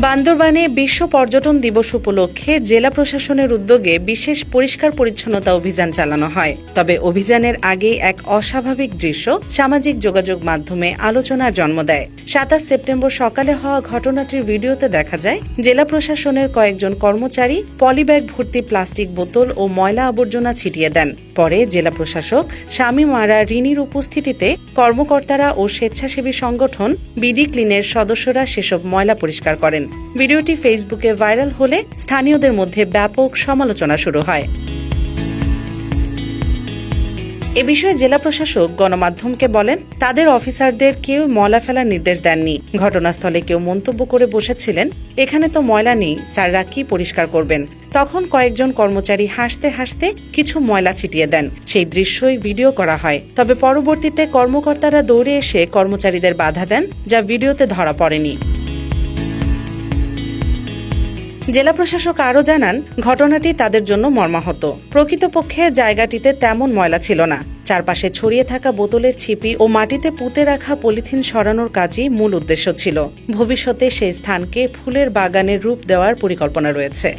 বান্দরবানে বিশ্ব পর্যটন দিবস উপলক্ষে জেলা প্রশাসনের উদ্যোগে বিশেষ পরিষ্কার পরিচ্ছন্নতা অভিযান চালানো হয়। তবে অভিযানের আগে এক অস্বাভাবিক দৃশ্য সামাজিক যোগাযোগ মাধ্যমে আলোচনার জন্ম দেয়। ২৭ সেপ্টেম্বর সকালে হওয়া ঘটনাটির ভিডিওতে দেখা যায় জেলা প্রশাসনের কয়েকজন কর্মচারী পলিব্যাগ ভর্তি প্লাস্টিক বোতল ও ময়লা আবর্জনা ছিটিয়ে দেন। পরে জেলা প্রশাসক শামীম আরা রিনির উপস্থিতিতে কর্মকর্তারা ও স্বেচ্ছাসেবী সংগঠন বিডি ক্লিনের সদস্যরা সেসব ময়লা পরিষ্কার করেন। ভিডিওটি ফেসবুকে ভাইরাল হলে স্থানীয়দের মধ্যে ব্যাপক সমালোচনা শুরু হয়। এ বিষয়ে জেলা প্রশাসক গণমাধ্যমকে বলেন, তাদের অফিসারদের কেউ ময়লা ফেলার নির্দেশ দেননি। ঘটনাস্থলে কেউ মন্তব্য করে বসেছিলেন, এখানে তো ময়লা নেই, স্যাররা কি পরিষ্কার করবেন? তখন কয়েকজন কর্মচারী হাসতে হাসতে কিছু ময়লা ছিটিয়ে দেন। সেই দৃশ্যই ভিডিও করা হয়। তবে পরবর্তীতে কর্মকর্তারা দৌড়ে এসে কর্মচারীদের বাধা দেন, যা ভিডিওতে ধরা পড়েনি। জেলা প্রশাসক আরও জানান, ঘটনাটি তাদের জন্য মর্মাহত। প্রকৃতপক্ষে জায়গাটিতে তেমন ময়লা ছিল না। চারপাশে ছড়িয়ে থাকা বোতলের ছিপি ও মাটিতে পুঁতে রাখা পলিথিন সরানোর কাজই মূল উদ্দেশ্য ছিল। ভবিষ্যতে সেই স্থানকে ফুলের বাগানের রূপ দেওয়ার পরিকল্পনা রয়েছে।